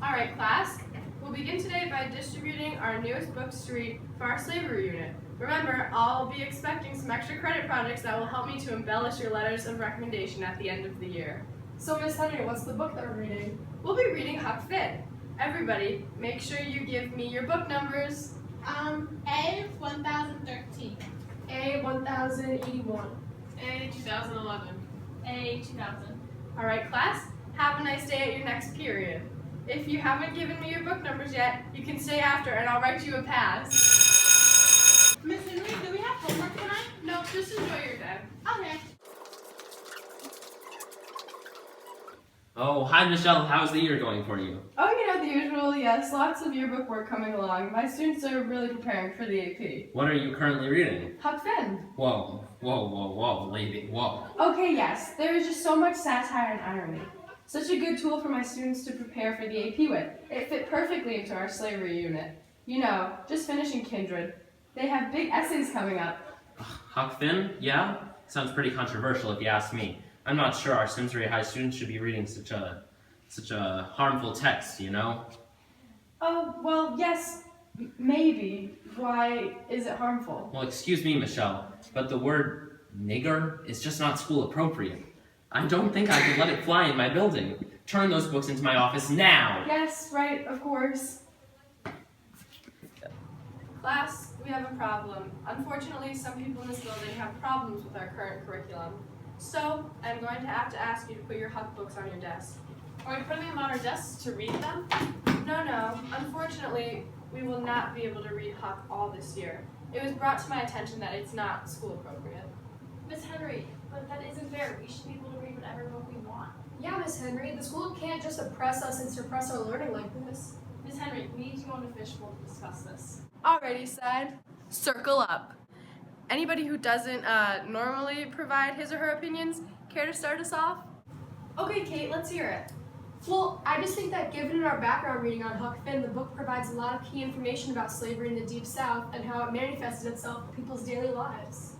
All right, class. We'll begin today by distributing our newest books to read for our slavery unit. Remember, I'll be expecting some extra credit projects that will help me to embellish your letters of recommendation at the end of the year. So, Miss Henry, what's the book that we're reading? We'll be reading Huck Finn. Everybody, make sure you give me your book numbers. A1013. A1081. A2011. A2000. All right, class. Have a nice day at your next period. If you haven't given me your book numbers yet, you can stay after and I'll write you a pass. Miss Henry, do we have homework tonight? No, just enjoy your day. Okay. Oh, hi Michelle, how's the year going for you? Oh, the usual, yes. Lots of yearbook work coming along. My students are really preparing for the AP. What are you currently reading? Huck Finn. Whoa, lady, whoa. Okay, yes. There is just so much satire and irony. Such a good tool for my students to prepare for the AP with. It fit perfectly into our slavery unit. Just finishing Kindred. They have big essays coming up. Huck Finn? Yeah? Sounds pretty controversial if you ask me. I'm not sure our Simsbury High students should be reading such a harmful text, Oh, well, yes, maybe. Why is it harmful? Well, excuse me, Michelle, but the word nigger is just not school appropriate. I don't think I could let it fly in my building. Turn those books into my office now! Yes, right, of course. Class, we have a problem. Unfortunately, some people in this building have problems with our current curriculum. So, I'm going to have to ask you to put your Huck books on your desk. Are we putting them on our desks to read them? No. Unfortunately, we will not be able to read Huck all this year. It was brought to my attention that it's not school appropriate. Miss Henry, but that isn't fair. We should be able to read whatever book we want. Yeah, Miss Henry, the school can't just oppress us and suppress our learning like this. Miss Henry, we need to go into fishbowl to discuss this. Alrighty, side. Circle up. Anybody who doesn't normally provide his or her opinions, care to start us off? Okay, Kate, let's hear it. Well, I just think that given our background reading on Huck Finn, the book provides a lot of key information about slavery in the Deep South and how it manifested itself in people's daily lives.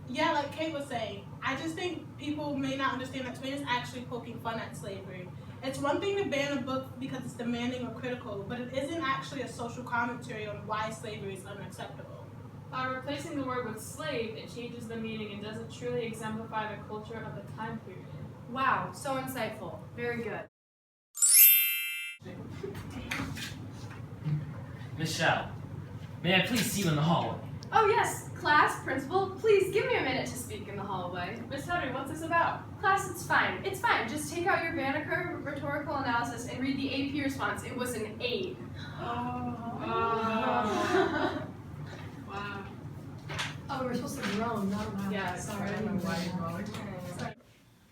Yeah, like Kate was saying, I just think people may not understand that Twain is actually poking fun at slavery. It's one thing to ban a book because it's demanding or critical, but it isn't actually a social commentary on why slavery is unacceptable. By replacing the word with slave, it changes the meaning and doesn't truly exemplify the culture of the time period. Wow, so insightful. Very good. Michelle, may I please see you in the hallway? Oh yes, class, principal, please give me a minute to speak in the hallway. Miss Henry, what's this about? Class, it's fine. Just take out your Banneker rhetorical analysis and read the AP response. It was an 8. Wow. Oh, we're supposed to groan, not laugh. Yeah, sorry. I don't know why you're growing.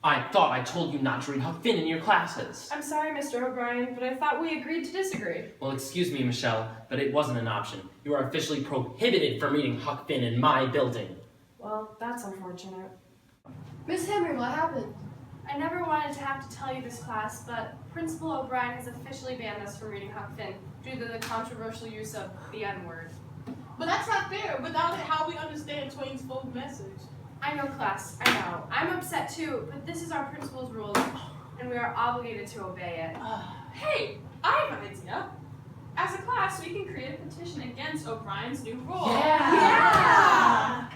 I thought I told you not to read Huck Finn in your classes. I'm sorry, Mr. O'Brien, but I thought we agreed to disagree. Well, excuse me, Michelle, but it wasn't an option. You are officially prohibited from reading Huck Finn in my building. Well, that's unfortunate. Miss Henry, what happened? I never wanted to have to tell you this, class, but Principal O'Brien has officially banned us from reading Huck Finn due to the controversial use of the N-word. But that's not fair. Without it, how we understand Twain's full message? I know, class, I know. I'm upset too, but this is our principal's rules, and we are obligated to obey it. Hey, I have an idea. As a class, we can create a petition against O'Brien's new rule. Yeah!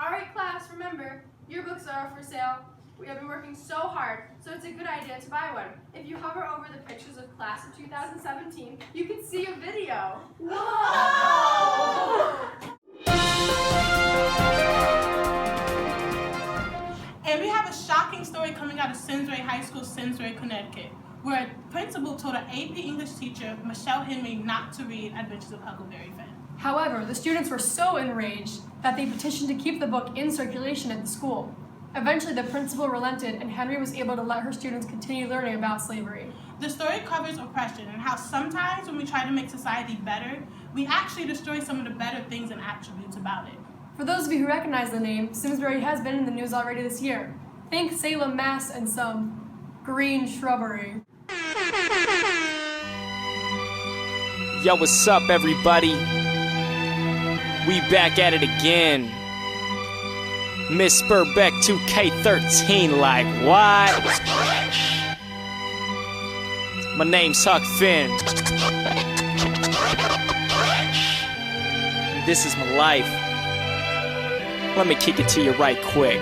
Alright, class, remember, yearbooks are for sale. We have been working so hard, so it's a good idea to buy one. If you hover over the pictures of class of 2017, you can see a video. Whoa! And we have a shocking story coming out of Simsbury High School, Simsbury, Connecticut, where a principal told an AP English teacher, Michelle Henry, not to read Adventures of Huckleberry Finn. However, the students were so enraged that they petitioned to keep the book in circulation at the school. Eventually, the principal relented, and Henry was able to let her students continue learning about slavery. The story covers oppression and how sometimes when we try to make society better, we actually destroy some of the better things and attributes about it. For those of you who recognize the name, Simsbury has been in the news already this year. Think Salem, Mass. and some green shrubbery. Yo, what's up, everybody? We back at it again. Miss Burbeck 2K13, like what? My name's Huck Finn. This is my life. Let me kick it to you right quick.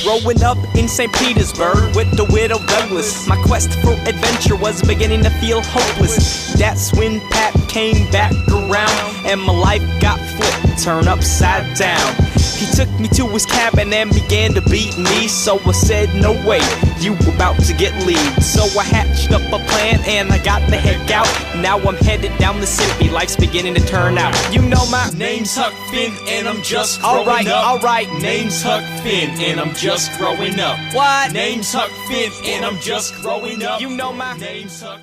Growing up in St. Petersburg with the widow Douglas, my quest for adventure was beginning to feel hopeless. That's when Pat came back around and my life got flipped, turned upside down. He took me to his cabin and began to beat me, so I said, no way, you about to get leave. So I hatched up a plan and I got the heck out. Now I'm headed down the city, life's beginning to turn out. You know my name's Huck Finn and I'm just growing up. Alright, Name's Huck Finn and I'm just growing up. What? Name's Huck Finn and I'm just growing up. You know my name's Huck